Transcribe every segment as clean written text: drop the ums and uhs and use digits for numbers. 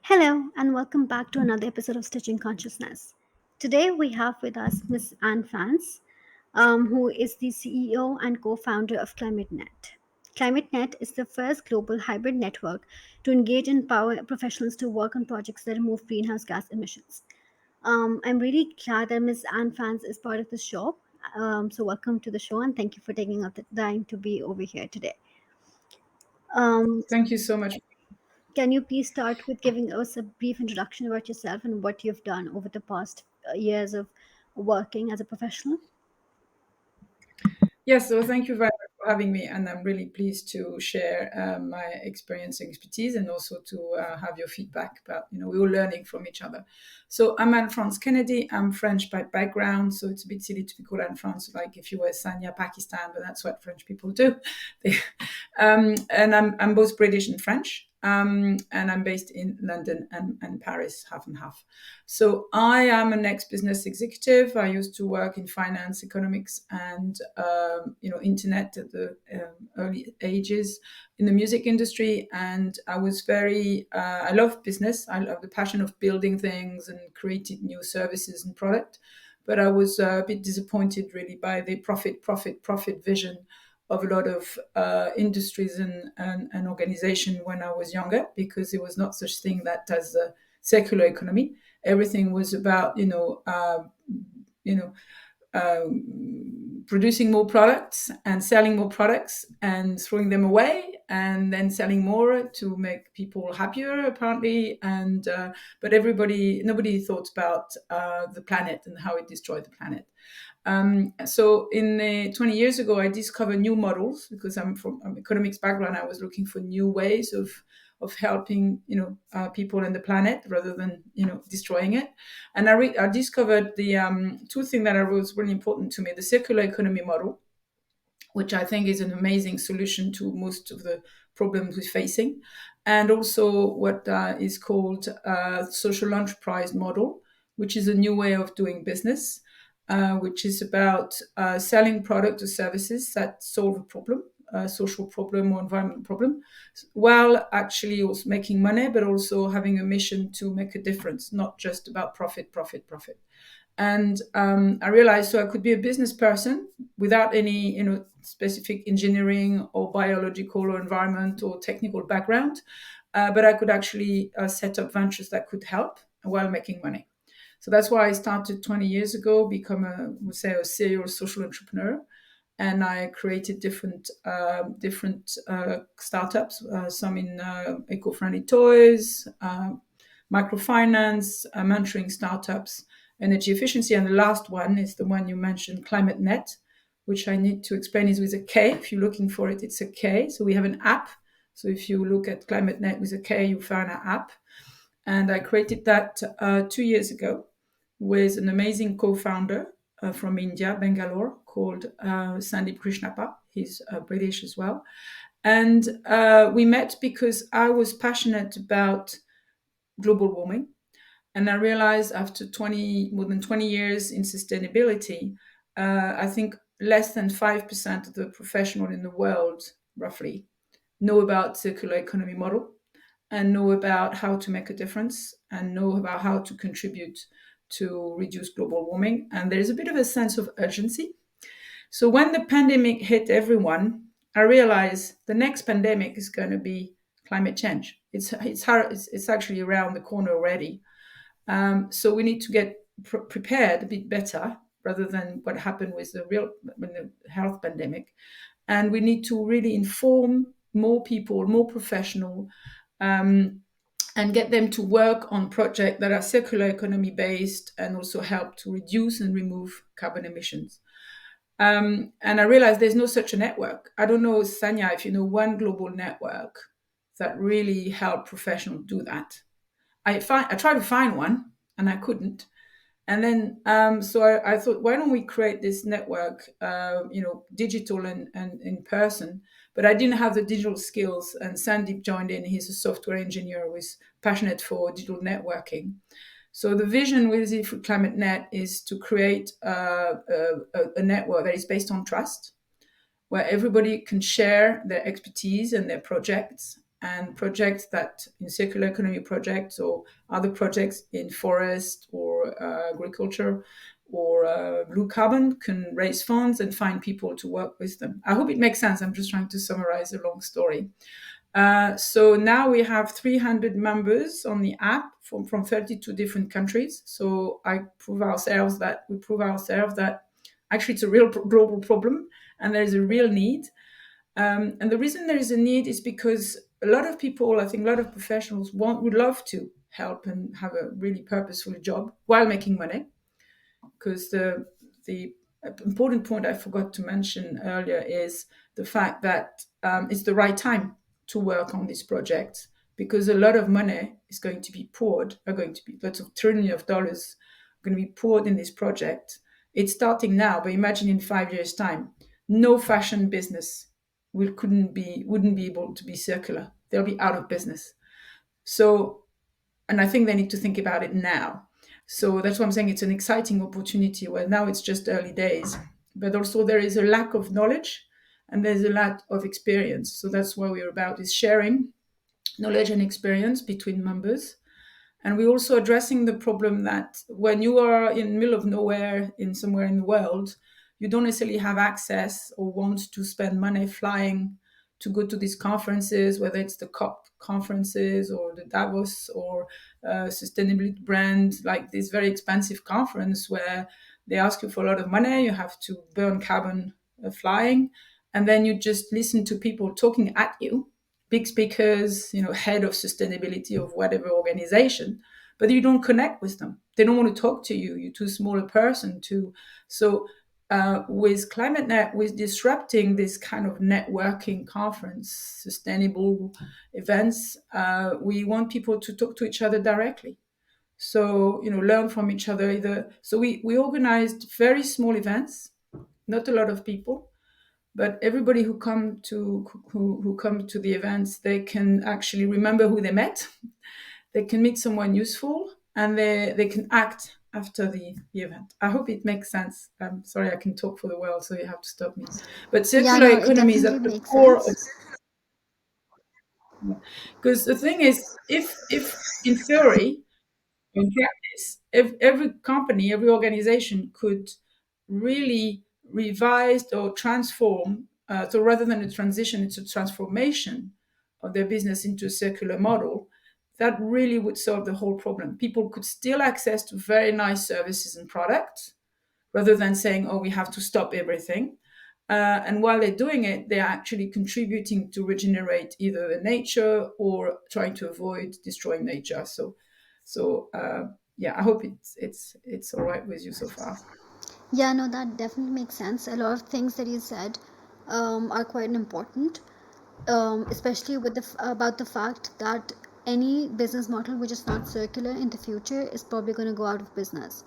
Hello, and welcome back to another episode of Stitching Consciousness. Today we have with us Miss Anne Fans, who is the CEO and co founder of KlimateNet. KlimateNet is the first global hybrid network to engage and empower professionals to work on projects that remove greenhouse gas emissions. I'm really glad that Miss Anne Fans is part of the show. So, welcome to the show, and thank you for taking up the time to be over here today. Um, Thank you so much. Can you please start with giving us a brief introduction about yourself and what you've done over the past years of working as a professional? Yes, so thank you very much for having me, and I'm really pleased to share my experience and expertise, and also to have your feedback. About we're all learning from each other. So I'm Anne-France Kennedy. I'm French by background, so it's a bit silly to be called Anne-France, like if you were Sanya, Pakistan, but that's what French people do. They, and I'm both British and French, and I'm based in London and Paris, half and half. So I am an ex-business executive. I used to work in finance, economics, and internet at the early ages in the music industry. And I was very, I love business. I love the passion of building things and creating new services and product. But I was a bit disappointed really by the profit vision of a lot of industries and organization when I was younger, because there was not such thing that as a circular economy. Everything was about producing more products and selling more products and throwing them away and then selling more to make people happier, apparently. And but nobody thought about the planet and how it destroyed the planet. So in 20 years ago, I discovered new models because I'm from economics background. I was looking for new ways of helping people and the planet rather than destroying it. And I discovered the two things that was really important to me: the circular economy model, which I think is an amazing solution to most of the problems we're facing, and also what is called social enterprise model, which is a new way of doing business, which is about selling product or services that solve a problem, a social problem or environmental problem, while actually also making money, but also having a mission to make a difference, not just about profit. And I realized so I could be a business person without any specific engineering or biological or environment or technical background, but I could actually set up ventures that could help while making money. So that's why I started 20 years ago, become a serial social entrepreneur, and I created different startups, some in eco-friendly toys, microfinance, mentoring startups, energy efficiency, and the last one is the one you mentioned, KlimateNet, which I need to explain is with a K. If you're looking for it, it's a K. So we have an app. So if you look at KlimateNet with a K, you find our app. And I created that 2 years ago with an amazing co-founder from India, Bangalore, called Sandeep Krishnappa. He's British as well. And we met because I was passionate about global warming. And I realized after more than 20 years in sustainability, I think less than 5% of the professional in the world, roughly, know about circular economy model and know about how to make a difference and know about how to contribute to reduce global warming. And there's a bit of a sense of urgency. So when the pandemic hit everyone, I realized the next pandemic is going to be climate change. It's actually around the corner already. So we need to get prepared a bit better rather than what happened with the health pandemic. And we need to really inform more people, more professional, um, and get them to work on projects that are circular economy based and also help to reduce and remove carbon emissions. And I realized there's no such a network. I don't know, Sanya, if you know one global network that really help professionals do that. I tried to find one and I couldn't. And then, so I thought, why don't we create this network, digital and in person? But I didn't have the digital skills, and Sandeep joined in. He's a software engineer who is passionate for digital networking. So the vision with KlimateNet is to create a network that is based on trust, where everybody can share their expertise and their projects and projects that in circular economy projects or other projects in forest or agriculture or blue carbon can raise funds and find people to work with them. I hope it makes sense. I'm just trying to summarize a long story. So now we have 300 members on the app from 32 different countries. So we prove ourselves that actually it's a real global problem and there is a real need. And the reason there is a need is because a lot of people, I think a lot of professionals would love to help and have a really purposeful job while making money. Because the important point I forgot to mention earlier is the fact that it's the right time to work on this project because a lot of money is going to be are going to be lots of trillions of dollars going to be poured in this project. It's starting now, but imagine in 5 years' time, no fashion business wouldn't be able to be circular. They'll be out of business. So, and I think they need to think about it now. So that's why I'm saying it's an exciting opportunity where now it's just early days, but also there is a lack of knowledge and there's a lack of experience. So that's what we're about is sharing knowledge and experience between members. And we're also addressing the problem that when you are in the middle of nowhere in somewhere in the world, you don't necessarily have access or want to spend money flying to go to these conferences, whether it's the COP conferences or the Davos or sustainability brand, like this very expensive conference where they ask you for a lot of money, you have to burn carbon flying, and then you just listen to people talking at you, big speakers, head of sustainability of whatever organization, but you don't connect with them. They don't want to talk to you. You're too small a person to. So with ClimateNet, with disrupting this kind of networking conference, sustainable events, we want people to talk to each other directly. So, learn from each other either. So we organized very small events, not a lot of people, but everybody who come to the events, they can actually remember who they met. They can meet someone useful, and they can act after the event. I hope it makes sense. I'm sorry, I can talk for the world, so you have to stop me. But Yeah, circular no, it economy is definitely at the makes core of, sense. because the thing is, if in theory, in practice, if every company, every organization could really revise or transform, so rather than a transition, it's a transformation of their business into a circular model, that really would solve the whole problem. People could still access to very nice services and products rather than saying, oh, we have to stop everything. And while they're doing it, they're actually contributing to regenerate either the nature or trying to avoid destroying nature. So yeah, I hope it's all right with you so far. Yeah, no, that definitely makes sense. A lot of things that you said are quite important, especially with about the fact that any business model which is not circular in the future is probably going to go out of business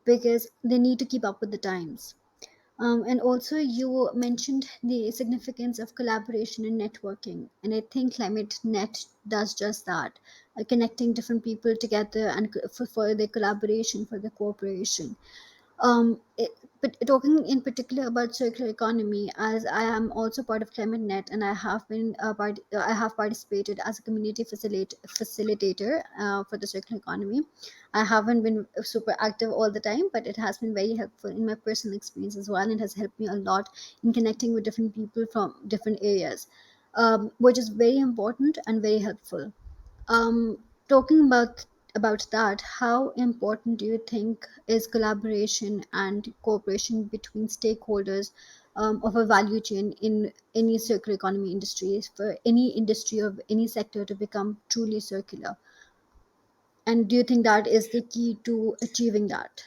because they need to keep up with the times. And also, you mentioned the significance of collaboration and networking, and I think Climate Net does just that, connecting different people together and for their collaboration, for the cooperation. But talking in particular about circular economy, as I am also part of ClimateNet and I have been I have participated as a community facilitator for the circular economy. I haven't been super active all the time, but it has been very helpful in my personal experience as well. And it has helped me a lot in connecting with different people from different areas, which is very important and very helpful. Talking about that, how important do you think is collaboration and cooperation between stakeholders of a value chain in any circular economy industry, for any industry of any sector to become truly circular? And do you think that is the key to achieving that?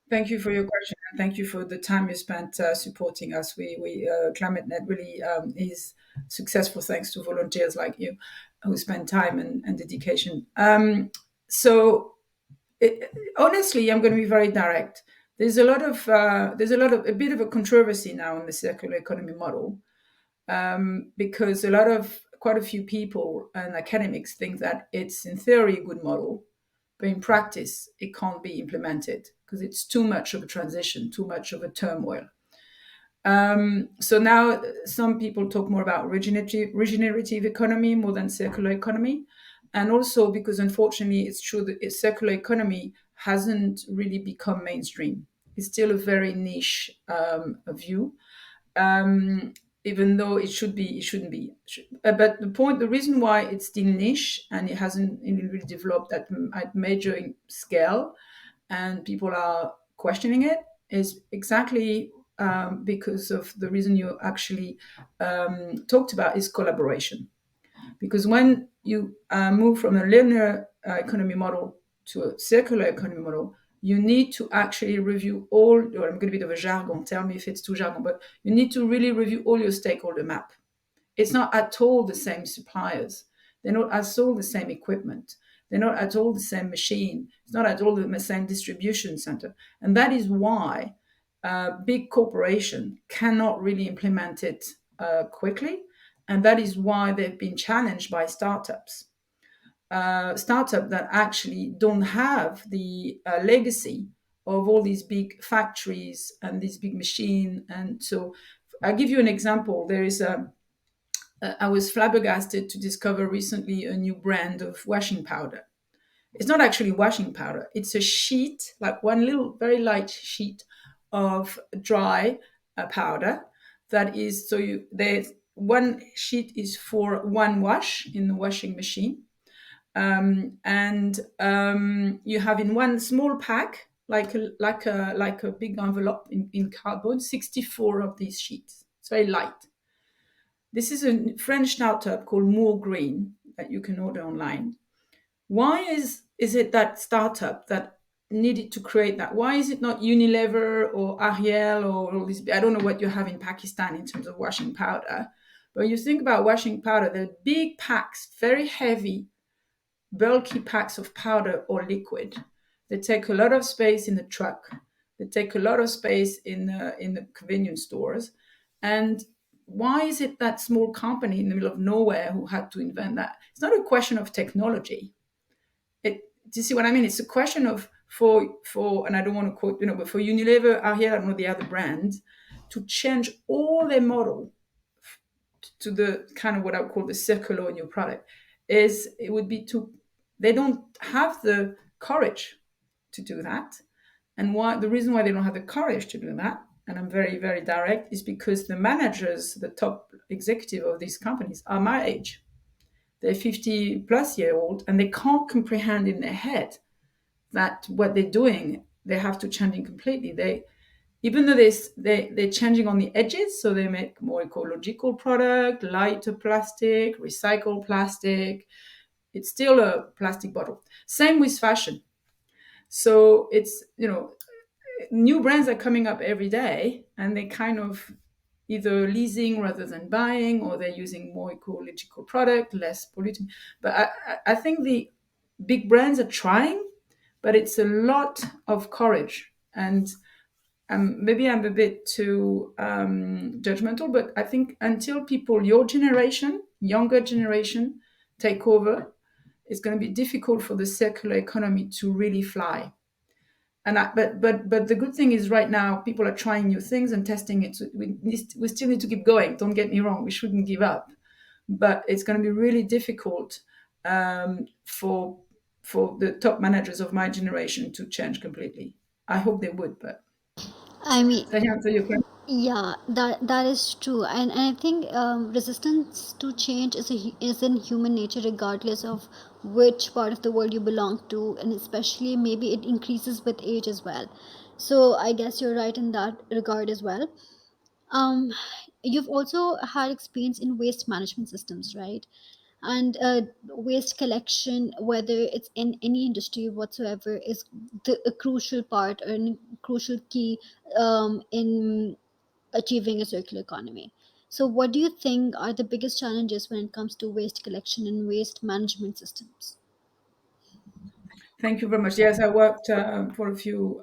Thank you for your question, and thank you for the time you spent supporting us. We ClimateNet really is successful thanks to volunteers like you who spend time and dedication. So honestly, I'm going to be very direct. There's a bit of a controversy now in the circular economy model, because quite a few people and academics think that it's in theory a good model, but in practice it can't be implemented because it's too much of a transition, too much of a turmoil. So now some people talk more about regenerative economy more than circular economy. And also because unfortunately it's true that circular economy hasn't really become mainstream. It's still a very niche view, um, even though it shouldn't be. But the reason why it's still niche and it hasn't really developed at major scale, and people are questioning it, is exactly because of the reason you actually talked about is collaboration. Because when you move from a linear economy model to a circular economy model, you need to actually review all, or I'm going to be a bit of a jargon, tell me if it's too jargon, but you need to really review all your stakeholder map. It's not at all the same suppliers. They're not at all the same equipment. They're not at all the same machine. It's not at all the same distribution center. And that is why big corporation cannot really implement it quickly. And that is why they've been challenged by startups. Startups that actually don't have the legacy of all these big factories and these big machines. And so I'll give you an example. There is a I was flabbergasted to discover recently a new brand of washing powder. It's not actually washing powder, it's a sheet, like one little very light sheet of dry powder that is so you there's one sheet is for one wash in the washing machine. And you have in one small pack like a big envelope in cardboard 64 of these sheets. It's very light. This is a French startup called More Green that you can order online. Why is it that startup that needed to create that? Why is it not Unilever or Ariel or all these? I don't know what you have in Pakistan in terms of washing powder, but you think about washing powder, they're big packs, very heavy, bulky packs of powder or liquid. They take a lot of space in the truck. They take a lot of space in the convenience stores. And why is it that small company in the middle of nowhere who had to invent that? It's not a question of technology. Do you see what I mean? It's a question of for and I don't want to quote, but for Unilever, Ariel, I don't know the other brands, to change all their model to the kind of what I would call the circular in your product, is it would be too, they don't have the courage to do that. And why the reason why they don't have the courage to do that, and I'm very, very direct, is because the managers, the top executive of these companies are my age. They're 50 plus year old and they can't comprehend in their head that what they're doing, they have to change it completely. Even though they're changing on the edges, so they make more ecological product, lighter plastic, recycled plastic, it's still a plastic bottle. Same with fashion. So it's, new brands are coming up every day and they kind of either leasing rather than buying, or they're using more ecological product, less polluting. But I think the big brands are trying, but it's a lot of courage. And maybe I'm a bit too judgmental, but I think until people, your generation, younger generation, take over, it's going to be difficult for the circular economy to really fly. But the good thing is right now people are trying new things and testing it. So we still need to keep going. Don't get me wrong, we shouldn't give up, but it's going to be really difficult for the top managers of my generation to change completely. I hope they would, but I mean, does that answer your question? yeah, that is true, and I think resistance to change is in human nature, regardless of which part of the world you belong to, and especially maybe it increases with age as well. So I guess you're right in that regard as well. Um, you've also had experience in waste management systems, right? And waste collection, whether it's in any industry whatsoever, is a crucial part or a crucial key in achieving a circular economy. So, what do you think are the biggest challenges when it comes to waste collection and waste management systems? Thank you very much. Yes, I worked for a few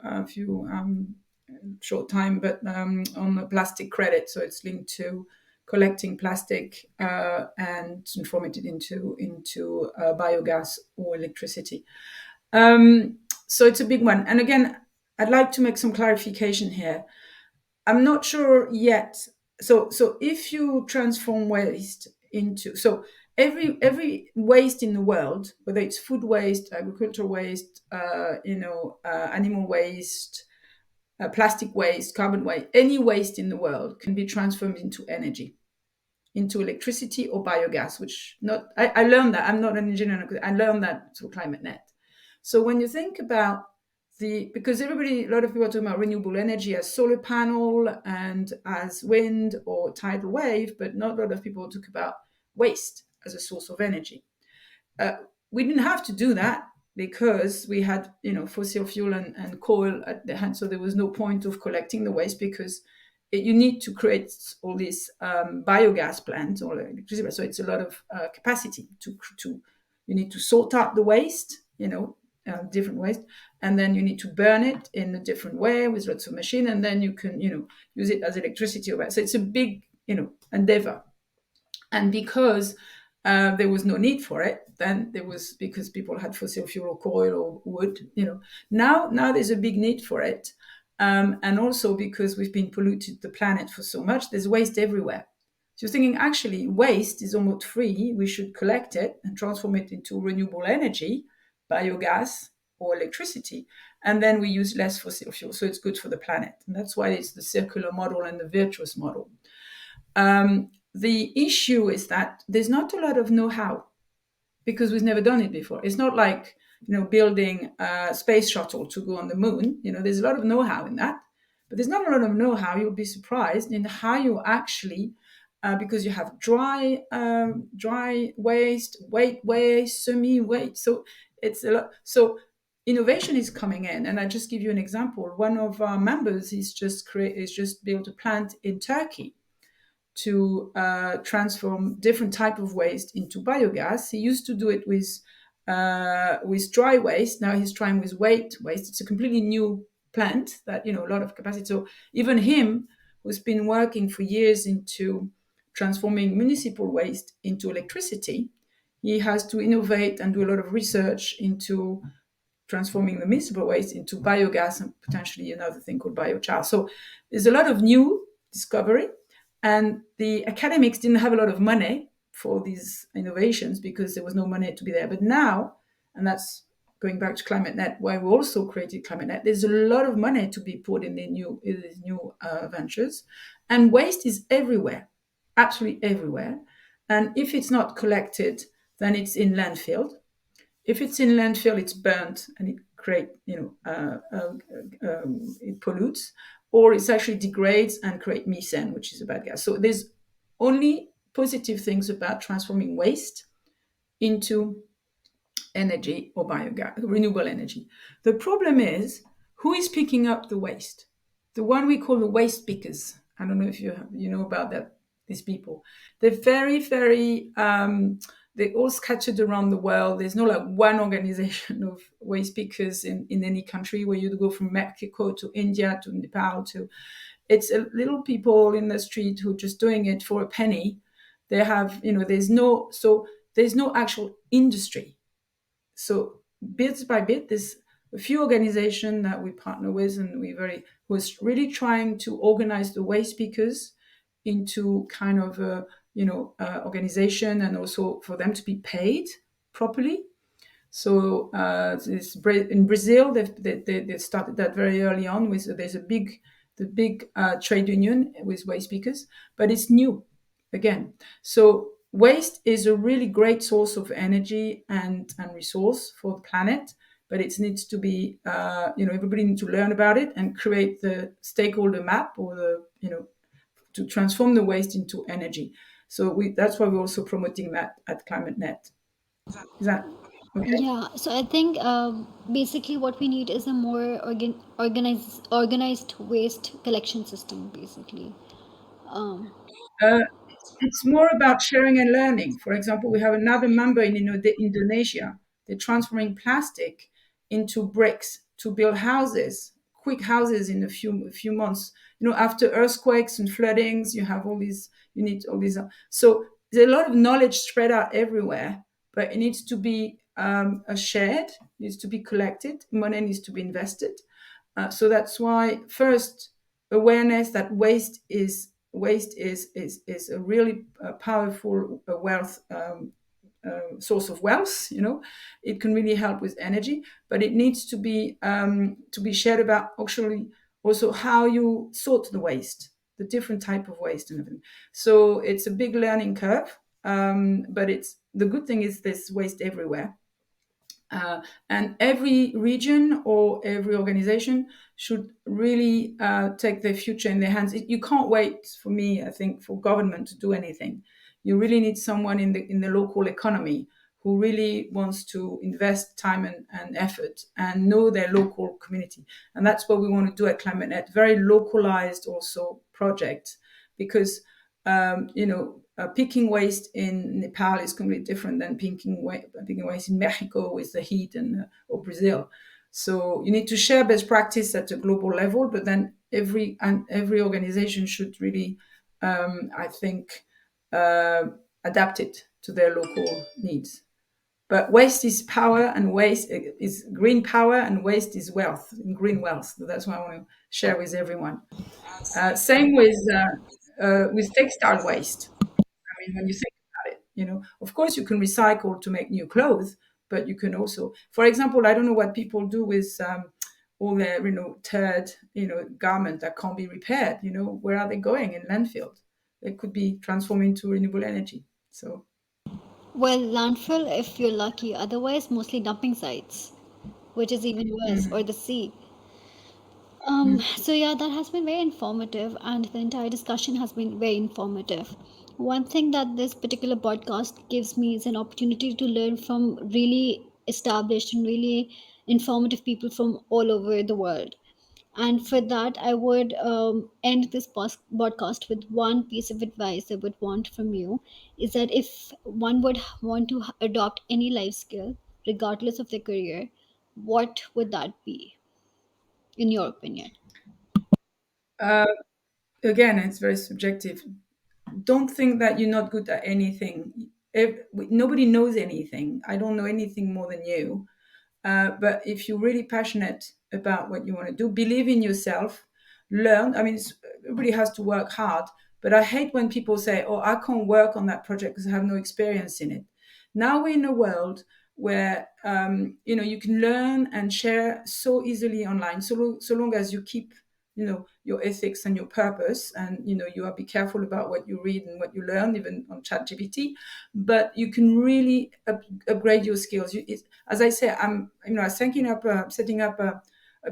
short time, but on the plastic credit. So it's linked to collecting plastic and transform it into biogas or electricity. So it's a big one. And again, I'd like to make some clarification here. I'm not sure yet. So if you transform waste into, so every waste in the world, whether it's food waste, agricultural waste, animal waste, plastic waste, carbon waste, any waste in the world can be transformed into energy, into electricity or biogas. Which not I learned that. I'm not an engineer. I learned that through ClimateNet. So when you think about because everybody, a lot of people are talking about renewable energy as solar panel and as wind or tidal wave, but not a lot of people talk about waste as a source of energy. uh, we didn't have to do that because we had, fossil fuel and coal at the hand, so there was no point of collecting the waste because you need to create all these biogas plants or electricity. So it's a lot of capacity to you need to sort out the waste, different waste, and then you need to burn it in a different way with lots of machine, and then you can, use it as electricity. So it's a big, endeavor. And because there was no need for it, then there was, because people had fossil fuel or coal or wood, now there's a big need for it. And also because we've been polluted the planet for so much, there's waste everywhere. So you're thinking, actually, waste is almost free. We should collect it and transform it into renewable energy, biogas or electricity, and then we use less fossil fuel. So it's good for the planet. And that's why it's the circular model and the virtuous model. The issue is that there's not a lot of know-how because we've never done it before. It's not like, building a space shuttle to go on the moon. There's a lot of know-how in that, but there's not a lot of know-how. You'll be surprised in how you actually, because you have dry waste, wet waste, semi-wet. So it's a lot. So innovation is coming in, and I just give you an example. One of our members is just built a plant in Turkey to transform different type of waste into biogas. He used to do it with dry waste. Now he's trying with wet waste. It's a completely new plant that, a lot of capacity. So even him, who's been working for years into transforming municipal waste into electricity, he has to innovate and do a lot of research into transforming the municipal waste into biogas and potentially another thing called biochar. So there's a lot of new discovery, and the academics didn't have a lot of money for these innovations because there was no money to be there. But now, and that's going back to ClimateNet, why we also created ClimateNet, there's a lot of money to be put in these new ventures, and waste is everywhere, absolutely everywhere. And if it's not collected, then it's in landfill. If it's in landfill, it's burnt and it pollutes, or it actually degrades and create methane, which is a bad gas. So there's only positive things about transforming waste into energy or biogas, renewable energy. The problem is, who is picking up the waste? The one we call the waste pickers. I don't know if you know about that. These people, they're very, very. They're all scattered around the world. There's no like one organization of waste pickers in any country, where you go from Mexico to India to Nepal to. It's a little people in the street who are just doing it for a penny. They have, there's no actual industry. So bit by bit, there's a few organizations that we partner with, and was really trying to organize the waste pickers into kind of a organization, and also for them to be paid properly. So in Brazil, they started that very early on. There's the big trade union with waste speakers, but it's new again. So waste is a really great source of energy and resource for the planet, but it needs to be everybody needs to learn about it and create the stakeholder map, or to transform the waste into energy. So that's why we're also promoting that at ClimateNet. Is that okay? Yeah, so I think basically what we need is a more organized waste collection system, basically. Um, Uh, it's more about sharing and learning. For example, we have another member in Indonesia. They're transforming plastic into bricks to build houses, quick houses in a few months. After earthquakes and floodings, you have all these. You need all these. So there's a lot of knowledge spread out everywhere, but it needs to be shared. Needs to be collected. Money needs to be invested. So that's why first awareness that waste is a really powerful wealth, source of wealth. It can really help with energy, but it needs to be shared about actually also how you sort the waste, the different type of waste and everything. So it's a big learning curve, but it's the good thing is there's waste everywhere, and every region or every organization should really take their future in their hands. You can't wait for me, I think, for government to do anything. You really need someone in the local economy who really wants to invest time and effort and know their local community. And that's what we want to do at ClimateNet. Very localized also project, because picking waste in Nepal is completely different than picking waste in Mexico with the heat or Brazil. So you need to share best practice at a global level, but then every organization should really, I think, uh, adapt it to their local needs. But waste is power, and waste is green power, and waste is wealth, green wealth. So that's what I want to share with everyone. Same with textile waste. I mean, when you think about it, of course you can recycle to make new clothes, but you can also, for example, I don't know what people do with all their, third, garment that can't be repaired. Where are they going? In landfill? They could be transformed into renewable energy. So, Well, landfill if you're lucky, otherwise, mostly dumping sites, which is even worse, or the sea. So yeah, that has been very informative, and the entire discussion has been very informative. One thing that this particular podcast gives me is an opportunity to learn from really established and really informative people from all over the world. And for that, I would end this podcast with one piece of advice I would want from you is that if one would want to adopt any life skill, regardless of their career, what would that be, in your opinion? uh, again, it's very subjective. Don't think that you're not good at anything. Nobody knows anything. I don't know anything more than you. But if you're really passionate about what you want to do, believe in yourself, learn. I mean, everybody has to work hard, but I hate when people say, "Oh, I can't work on that project because I have no experience in it." Now we're in a world where you can learn and share so easily online, so long as you keep your ethics and your purpose, and you are be careful about what you read and what you learn, even on ChatGPT. But you can really upgrade your skills. As I say, I'm setting up a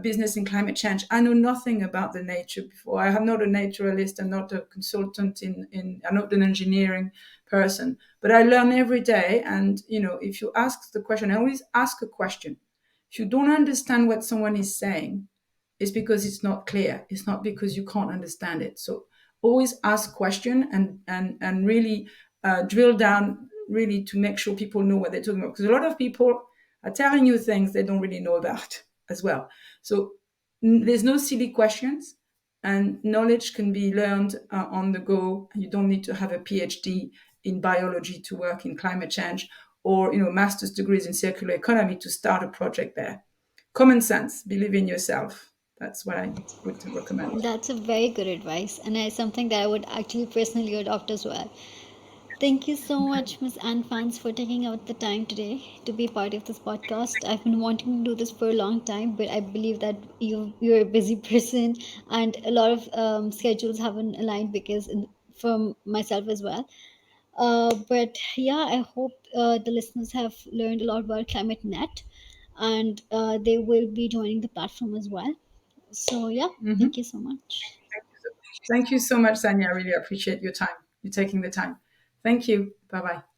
business in climate change. I know nothing about the nature before. I'm not a naturalist. I'm not a consultant I'm not an engineering person, but I learn every day. And if you ask the question, I always ask a question. If you don't understand what someone is saying, it's because it's not clear. It's not because you can't understand it. So always ask question, and really drill down, really, to make sure people know what they're talking about. Because a lot of people are telling you things they don't really know about as well. So there's no silly questions, and knowledge can be learned on the go. You don't need to have a PhD in biology to work in climate change, or master's degrees in circular economy to start a project there. Common sense, believe in yourself. That's what I would recommend. That's a very good advice, and it's something that I would actually personally adopt as well. Thank you so much, Miss Anne Fans, for taking out the time today to be part of this podcast. I've been wanting to do this for a long time, but I believe that you're a busy person, and a lot of schedules haven't aligned because from myself as well. But yeah, I hope the listeners have learned a lot about ClimateNet, and they will be joining the platform as well. So yeah, thank Mhm. you so much. Thank you so much, Sanya. I really appreciate your time. You taking the time. Thank you. Bye bye.